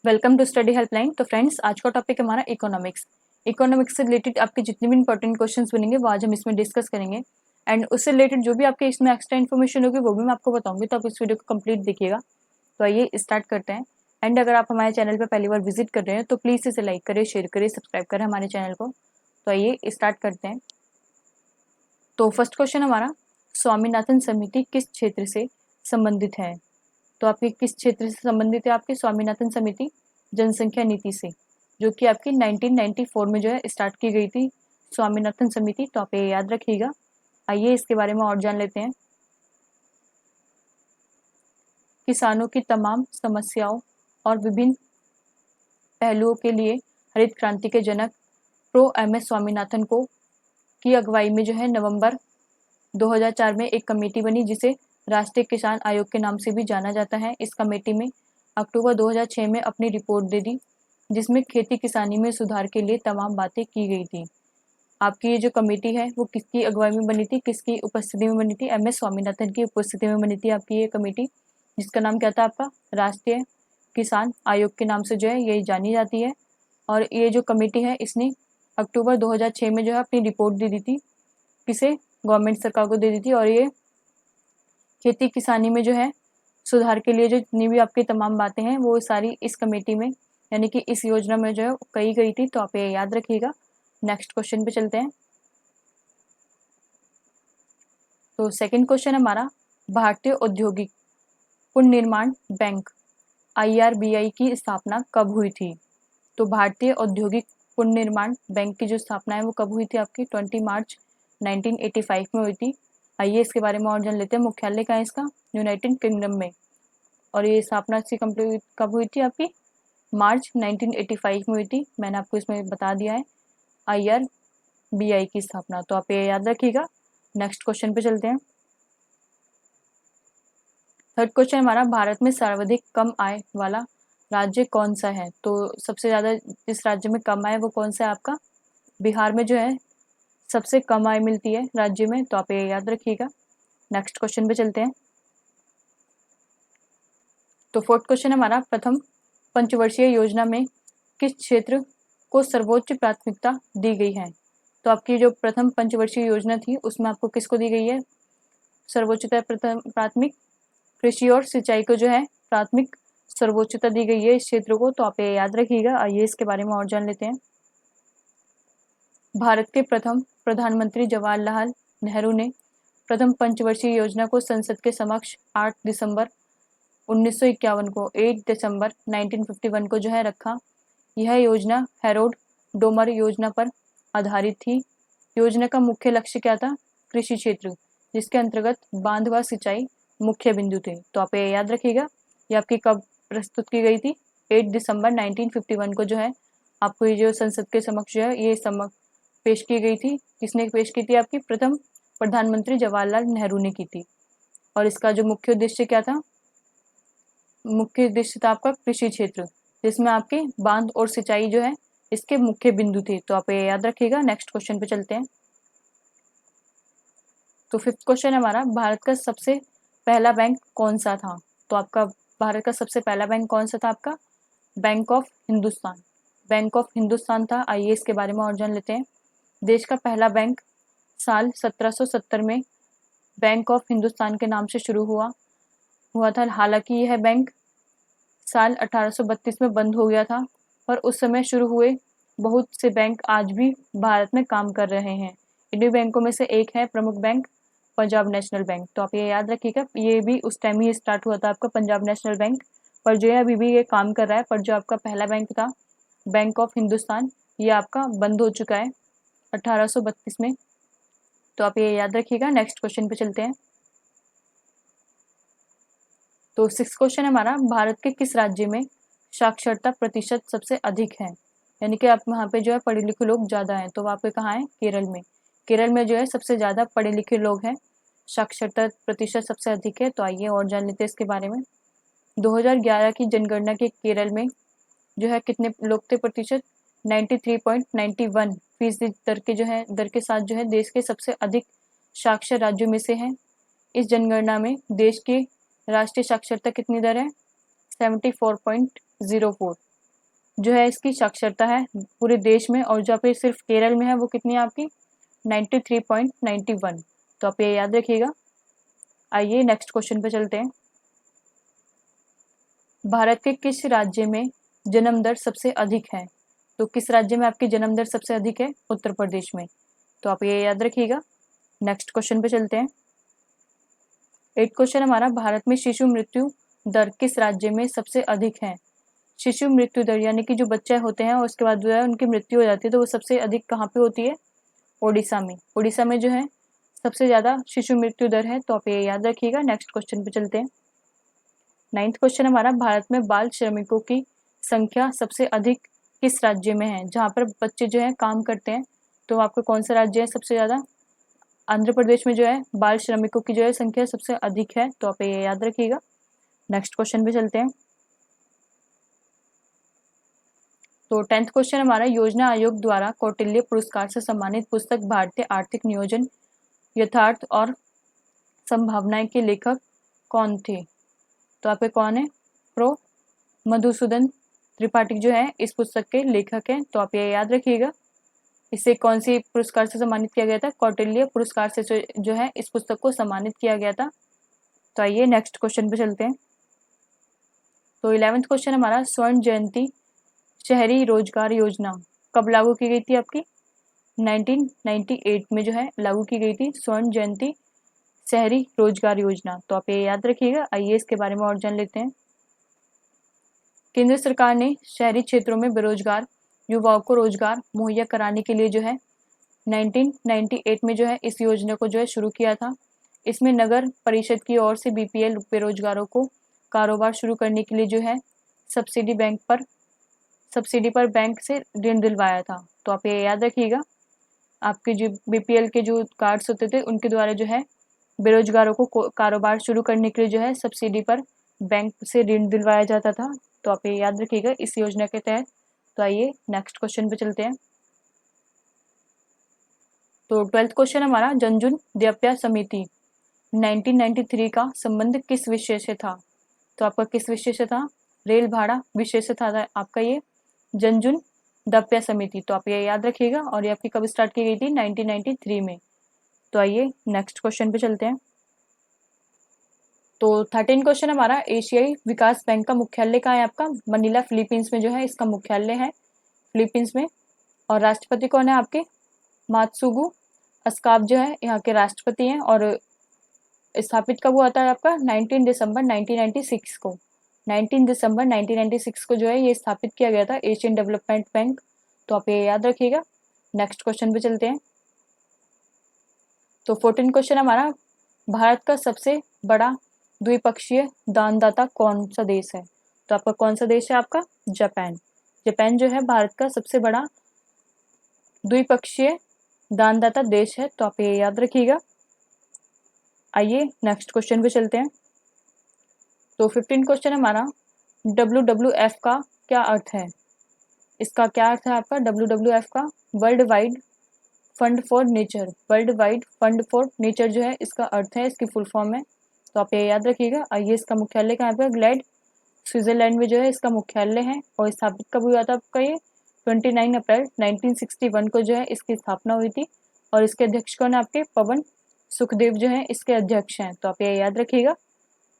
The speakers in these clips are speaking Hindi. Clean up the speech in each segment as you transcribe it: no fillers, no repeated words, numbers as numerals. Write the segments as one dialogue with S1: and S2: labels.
S1: Welcome to Study Helpline. तो फ्रेंड्स, आज का टॉपिक हमारा इकोनॉमिक्स। इकोनॉमिक्स से रिलेटेड आपके जितने भी इंपॉर्टेंट क्वेश्चंस बनेंगे वो आज हम इसमें डिस्कस करेंगे। एंड उससे रिलेटेड जो भी आपके इसमें एक्स्ट्रा इन्फॉर्मेशन होगी वो भी मैं आपको बताऊंगी, तो आप इस वीडियो को कंप्लीट देखिएगा। तो आइए स्टार्ट करते हैं। एंड अगर आप हमारे चैनल पर पहली बार विजिट कर रहे हैं तो प्लीज़ इसे लाइक करें, शेयर करें, सब्सक्राइब करें हमारे चैनल को। तो आइए स्टार्ट करते हैं। तो फर्स्ट क्वेश्चन हमारा, स्वामीनाथन समिति किस क्षेत्र से संबंधित है? तो आपके किस क्षेत्र से संबंधित है? आपकी स्वामीनाथन समिति जनसंख्या नीति से, जो कि आपकी 1994 में जो है स्टार्ट की गई थी स्वामीनाथन समिति। तो आप ये याद रखिएगा। आइए इसके बारे में और जान लेते हैं। किसानों की तमाम समस्याओं और विभिन्न पहलुओं के लिए हरित क्रांति के जनक प्रो एम.एस. स्वामीनाथन को की अगुवाई में जो है नवंबर 2004 में एक कमेटी बनी, जिसे राष्ट्रीय किसान आयोग के नाम से भी जाना जाता है। इस कमेटी में अक्टूबर 2006 में अपनी रिपोर्ट दे दी, जिसमें खेती किसानी में सुधार के लिए तमाम बातें की गई थी। आपकी ये जो कमेटी है वो किसकी अगुवाई में बनी थी, किसकी उपस्थिति में बनी थी? एम.एस. स्वामीनाथन की उपस्थिति में बनी थी आपकी ये कमेटी, जिसका नाम क्या था आपका? राष्ट्रीय किसान आयोग के नाम से जो है ये जानी जाती है। और ये जो कमेटी है इसने अक्टूबर 2006 में जो है अपनी रिपोर्ट दे दी थी, किसे? गवर्नमेंट सरकार को दे दी थी। और ये खेती किसानी में जो है सुधार के लिए जो जितनी भी आपकी तमाम बातें हैं वो सारी इस कमेटी में, यानी कि इस योजना में जो है कही गई थी। तो आप ये याद रखिएगा। नेक्स्ट क्वेश्चन पे चलते हैं। तो सेकंड क्वेश्चन हमारा, भारतीय औद्योगिक पुनर्निर्माण बैंक IRBI की स्थापना कब हुई थी? तो भारतीय औद्योगिक पुनर्निर्माण बैंक की जो स्थापना है वो कब हुई थी? आपकी 20 मार्च 1985 में हुई थी। आइए इसके बारे में और जान लेते हैं। मुख्यालय कहाँ है इसका? यूनाइटेड किंगडम में। और ये स्थापना इसकी कंप्लीट कब हुई थी? आपकी मार्च 1985 में हुई थी। मैंने आपको इसमें बता दिया है IRBI की स्थापना। तो आप ये याद रखिएगा। नेक्स्ट क्वेश्चन पे चलते हैं। थर्ड क्वेश्चन हमारा, भारत में सर्वाधिक कम आय वाला राज्य कौन सा है? तो सबसे ज़्यादा जिस राज्य में कम आय वो कौन सा है आपका? बिहार में जो है सबसे कम आय मिलती है राज्य में। तो आप ये याद रखिएगा। नेक्स्ट क्वेश्चन पे चलते हैं। तो फोर्थ क्वेश्चन हमारा, प्रथम पंचवर्षीय योजना में किस क्षेत्र को सर्वोच्च प्राथमिकता दी गई है? तो आपकी जो प्रथम पंचवर्षीय योजना थी उसमें आपको किसको दी गई है सर्वोच्चता? प्राथमिक कृषि और सिंचाई को जो है प्राथमिक सर्वोच्चता दी गई है इस क्षेत्र को। तो आप ये याद रखिएगा। आइए इसके बारे में और जान लेते हैं। भारत के प्रथम प्रधानमंत्री जवाहरलाल नेहरू ने प्रथम पंचवर्षीय योजना को संसद के समक्ष 8 दिसंबर 1951 को 8 दिसंबर 1951 को जो है रखा। यह योजना हैरोल्ड डोमर योजना पर आधारित थी। योजना का मुख्य लक्ष्य क्या था? कृषि क्षेत्र, जिसके अंतर्गत बांध व सिंचाई मुख्य बिंदु थे। तो आप ये याद रखिएगा। ये आपकी कब प्रस्तुत की गई थी? 8 दिसंबर 1951 को जो है आपको ये जो संसद के समक्ष जो है ये पेश की गई थी। किसने पेश की थी? आपकी प्रथम प्रधानमंत्री जवाहरलाल नेहरू ने की थी। और इसका जो मुख्य उद्देश्य क्या था? मुख्य उद्देश्य था आपका कृषि क्षेत्र, जिसमें आपके बांध और सिंचाई जो है इसके मुख्य बिंदु थे। तो आप ये याद रखिएगा। नेक्स्ट क्वेश्चन पे चलते हैं। तो फिफ्थ क्वेश्चन हमारा, भारत का सबसे पहला बैंक कौन सा था? तो आपका भारत का सबसे पहला बैंक कौन सा था? आपका bank of Hindustan. Bank of Hindustan था। आइए इसके बारे में और जान लेते हैं। देश का पहला बैंक साल 1770 में बैंक ऑफ हिंदुस्तान के नाम से शुरू हुआ था। हालांकि यह बैंक साल 1832 में बंद हो गया था, पर उस समय शुरू हुए बहुत से बैंक आज भी भारत में काम कर रहे हैं। इन्हीं बैंकों में से एक है प्रमुख बैंक पंजाब नेशनल बैंक। तो आप ये याद रखिएगा। ये भी उस टाइम ही स्टार्ट हुआ था आपका पंजाब नेशनल बैंक, पर जो है अभी भी ये काम कर रहा है। पर जो आपका पहला बैंक था बैंक ऑफ हिंदुस्तान, ये आपका बंद हो चुका है 1832 में। तो आप ये याद रखिएगा। नेक्स्ट क्वेश्चन पे चलते हैं। तो सिक्स क्वेश्चन हमारा, भारत के किस राज्य में साक्षरता प्रतिशत सबसे अधिक है? यानी कि आप वहाँ पे जो है पढ़े लिखे लोग ज़्यादा हैं। तो वहाँ पे कहाँ है? केरल में। केरल में जो है सबसे ज़्यादा पढ़े लिखे लोग हैं, साक्षरता प्रतिशत सबसे अधिक है। तो आइए और जान लेते हैं इसके बारे में। 2011 की जनगणना के केरल में जो है कितने लोग थे प्रतिशत? 93.91% दर के साथ जो है देश के सबसे अधिक साक्षर राज्यों में से है। इस जनगणना में देश की राष्ट्रीय साक्षरता कितनी दर है? 74.04। जो है इसकी साक्षरता है पूरे देश में, और जहाँ पे सिर्फ केरल में है वो कितनी है आपकी 93.91। तो आप ये याद रखिएगा। आइए नेक्स्ट क्वेश्चन पे चलते हैं। भारत के किस राज्य में जन्म दर सबसे अधिक है? तो किस राज्य में आपकी जन्म दर सबसे अधिक है? उत्तर प्रदेश में। तो आप ये याद रखिएगा। नेक्स्ट क्वेश्चन पे चलते हैं। 8 क्वेश्चन हमारा, भारत में शिशु मृत्यु दर किस राज्य में सबसे अधिक है? शिशु मृत्यु दर यानी कि जो बच्चे होते हैं और उसके बाद जो है उनकी मृत्यु हो जाती है, तो वो सबसे अधिक कहाँ पे होती है? ओडिशा में। ओडिशा में जो है सबसे ज़्यादा शिशु मृत्यु दर है। तो आप ये याद रखिएगा। नेक्स्ट क्वेश्चन पे चलते हैं। 9th क्वेश्चन हमारा, भारत में बाल श्रमिकों की संख्या सबसे अधिक किस राज्य में है? जहाँ पर बच्चे जो है काम करते हैं, तो आपका कौन सा राज्य है सबसे ज़्यादा? आंध्र प्रदेश में जो है बाल श्रमिकों की जो है संख्या सबसे अधिक है। तो आप ये याद रखिएगा। नेक्स्ट क्वेश्चन पे चलते हैं। तो 10th क्वेश्चन हमारा, योजना आयोग द्वारा कौटिल्य पुरस्कार से सम्मानित पुस्तक भारतीय आर्थिक नियोजन यथार्थ और संभावनाएं के लेखक कौन थे? तो आपके कौन है? प्रो मधुसूदन त्रिपाठी जो है इस पुस्तक के लेखक हैं। तो आप ये याद रखिएगा। इसे कौन सी पुरस्कार से सम्मानित किया गया था? कौटिल्य पुरस्कार से जो है इस पुस्तक को सम्मानित किया गया था। तो आइए नेक्स्ट क्वेश्चन पे चलते हैं। तो 11th क्वेश्चन हमारा, स्वर्ण जयंती शहरी रोजगार योजना कब लागू की गई थी आपकी? 1998 में जो है लागू की गई थी स्वर्ण जयंती शहरी रोजगार योजना। तो आप ये याद रखिएगा। आइए इसके बारे में और जान लेते हैं। केंद्र सरकार ने शहरी क्षेत्रों में बेरोजगार युवाओं को रोजगार मुहैया कराने के लिए जो है 1998 में जो है इस योजना को जो है शुरू किया था। इसमें नगर परिषद की ओर से बीपीएल बेरोजगारों को कारोबार शुरू करने के लिए जो है सब्सिडी पर बैंक से ऋण दिलवाया था। तो आप ये याद रखिएगा। आपके जो बीपीएल के जो कार्ड्स होते थे उनके द्वारा जो है बेरोजगारों को कारोबार शुरू करने के लिए जो है सब्सिडी पर बैंक से ऋण दिलवाया जाता था। तो आप ये याद रखिएगा इस योजना के तहत। तो आइए नेक्स्ट क्वेश्चन पे चलते हैं। तो 12th क्वेश्चन हमारा, जंजुन द्यप्या समिति 1993 का संबंध किस विषय से था? तो आपका किस विषय से था? रेल भाड़ा विषय से था आपका ये जंजुन द्यप्या समिति। तो आप ये याद रखिएगा। और ये आपकी कब स्टार्ट की गई थी? 1993 में। तो आइए नेक्स्ट क्वेश्चन पे चलते हैं। तो 13 क्वेश्चन हमारा, एशियाई विकास बैंक का मुख्यालय कहाँ है आपका? मनीला फिलीपींस में जो है इसका मुख्यालय है, फिलीपींस में। और राष्ट्रपति कौन है आपके? मात्सुगु अस्काब जो है यहाँ के राष्ट्रपति हैं। और स्थापित कब हुआ था आपका? 19 दिसंबर 1996 को। 19 दिसंबर 1996 को जो है ये स्थापित किया गया था एशियन डेवलपमेंट बैंक। तो आप ये याद रखिएगा। नेक्स्ट क्वेश्चन पे चलते हैं। तो 14 क्वेश्चन हमारा, भारत का सबसे बड़ा द्विपक्षीय दानदाता कौन सा देश है? तो आपका कौन सा देश है आपका? जापान। जापान जो है भारत का सबसे बड़ा द्विपक्षीय दानदाता देश है। तो आप ये याद रखिएगा। आइए नेक्स्ट क्वेश्चन पे चलते हैं। तो 15 क्वेश्चन हमारा, WWF का क्या अर्थ है? इसका क्या अर्थ है आपका? WWF का world wide fund for nature. World wide fund for nature जो है इसका अर्थ है, इसकी फुल फॉर्म है। तो आप ये याद रखिएगा। आइए इसका मुख्यालय कहाँ पे? ग्लैड स्विट्जरलैंड में जो है इसका मुख्यालय है। और स्थापित कब हुआ था आपका ये? 29 अप्रैल 1961 को जो है इसकी स्थापना हुई थी। और इसके अध्यक्ष कौन है आपके? पवन सुखदेव जो है इसके अध्यक्ष हैं। तो आप ये याद रखिएगा।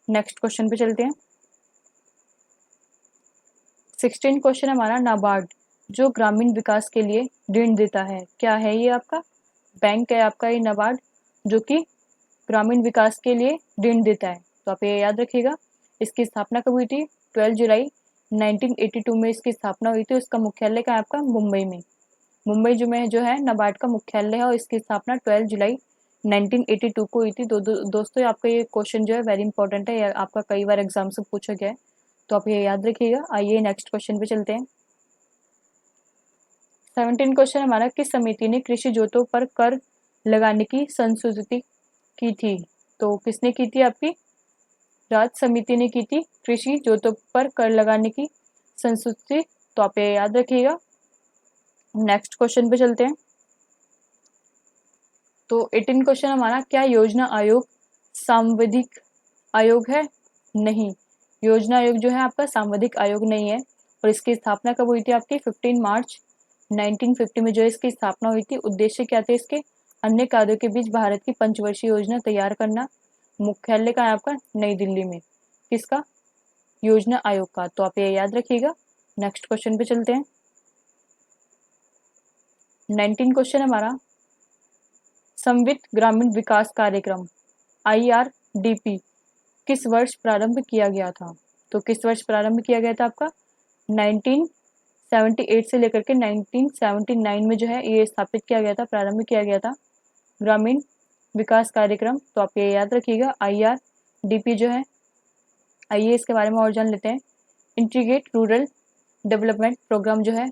S1: नेक्स्ट क्वेश्चन पे चलते हैं। 16 क्वेश्चन हमारा, नाबार्ड जो ग्रामीण विकास के लिए ऋण देता है, क्या है ये आपका? बैंक है आपका ये नाबार्ड, जो कि ग्रामीण विकास के लिए ऋण देता है। तो आप ये याद रखिएगा। इसकी स्थापना कब हुई थी? 12 जुलाई 1982 में इसकी स्थापना हुई थी। उसका मुख्यालय कहाँ है आपका? मुंबई में। मुंबई जो है नाबार्ड का मुख्यालय है। और इसकी स्थापना 12 जुलाई 1982 को हुई थी। दोस्तों आपका ये क्वेश्चन जो है वेरी इंपॉर्टेंट है, आपका कई बार एग्जाम से पूछा गया है। तो आप ये याद रखिएगा। आइए नेक्स्ट क्वेश्चन पे चलते हैं। 17 क्वेश्चन हमारा, किस समिति ने कृषि जोतों पर कर लगाने की संशोधित की थी? तो किसने की थी? आपकी राज्य समिति ने की थी कृषि जोतों पर कर लगाने की संशोधित। तो आप ये याद रखिएगा। नेक्स्ट क्वेश्चन पे चलते हैं। तो 18 क्वेश्चन हमारा, क्या योजना आयोग सांविधिक आयोग है? नहीं, योजना आयोग जो है आपका सांविधिक आयोग नहीं है। और इसकी स्थापना कब हुई थी आपकी 15 मार्च 1950 में जो है इसकी स्थापना हुई थी। उद्देश्य क्या थे इसके? अन्य कार्यों के बीच भारत की पंचवर्षीय योजना तैयार करना। मुख्यालय कहाँ है आपका? नई दिल्ली में। किसका? योजना आयोग का। तो आप ये याद रखिएगा। नेक्स्ट क्वेश्चन पे चलते हैं। 19 क्वेश्चन हमारा, समन्वित ग्रामीण विकास कार्यक्रम IRDP किस वर्ष प्रारंभ किया गया था? तो किस वर्ष प्रारंभ किया गया था आपका? 1978 से लेकर के 1979 में जो है ये स्थापित किया गया था, प्रारंभ किया गया था ग्रामीण विकास कार्यक्रम। तो आप ये याद रखिएगा IRDP जो है। आइए इसके बारे में और जान लेते हैं। इंटीग्रेट रूरल डेवलपमेंट प्रोग्राम जो है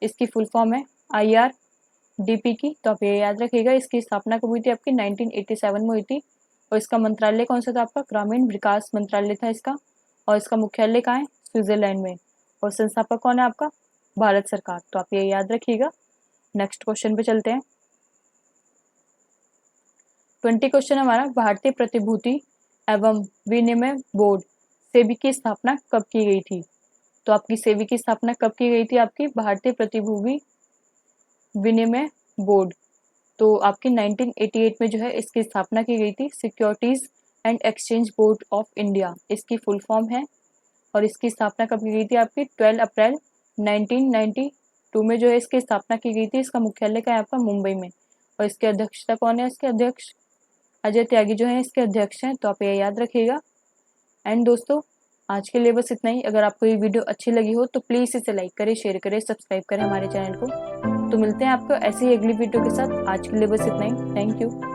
S1: इसकी फुल फॉर्म है IRDP की। तो आप ये याद रखिएगा। इसकी स्थापना कब हुई थी आपकी? 1987 में हुई थी। और इसका मंत्रालय कौन सा था आपका? ग्रामीण विकास मंत्रालय था इसका। और इसका मुख्यालय कहाँ है? स्विट्जरलैंड में। और संस्थापक कौन है आपका? भारत सरकार। तो आप ये याद रखिएगा। नेक्स्ट क्वेश्चन पे चलते हैं। 20 क्वेश्चन हमारा, भारतीय प्रतिभूति एवं विनिमय बोर्ड सेबी की स्थापना कब की गई थी? तो आपकी सेबी की स्थापना कब की गई थी? आपकी भारतीय प्रतिभूति विनिमय बोर्ड। तो आपकी 1988 में जो है इसकी स्थापना की गई थी। Securities and exchange board of India इसकी फुल फॉर्म है। और इसकी स्थापना कब की गई थी आपकी? 12 अप्रैल 1992 में जो है इसकी स्थापना की गई थी। इसका मुख्यालय क्या है आपका? मुंबई में। और इसके अध्यक्षता कौन है? इसके अध्यक्ष अजय त्यागी जो है इसके अध्यक्ष हैं। तो आप ये याद रखिएगा। एंड दोस्तों, आज के लिए बस इतना ही। अगर आपको ये वीडियो अच्छी लगी हो तो प्लीज़ इसे लाइक करें, शेयर करें, सब्सक्राइब करें हमारे चैनल को। तो मिलते हैं आपको ऐसी ही अगली वीडियो के साथ। आज के लिए बस इतना ही। Thank you.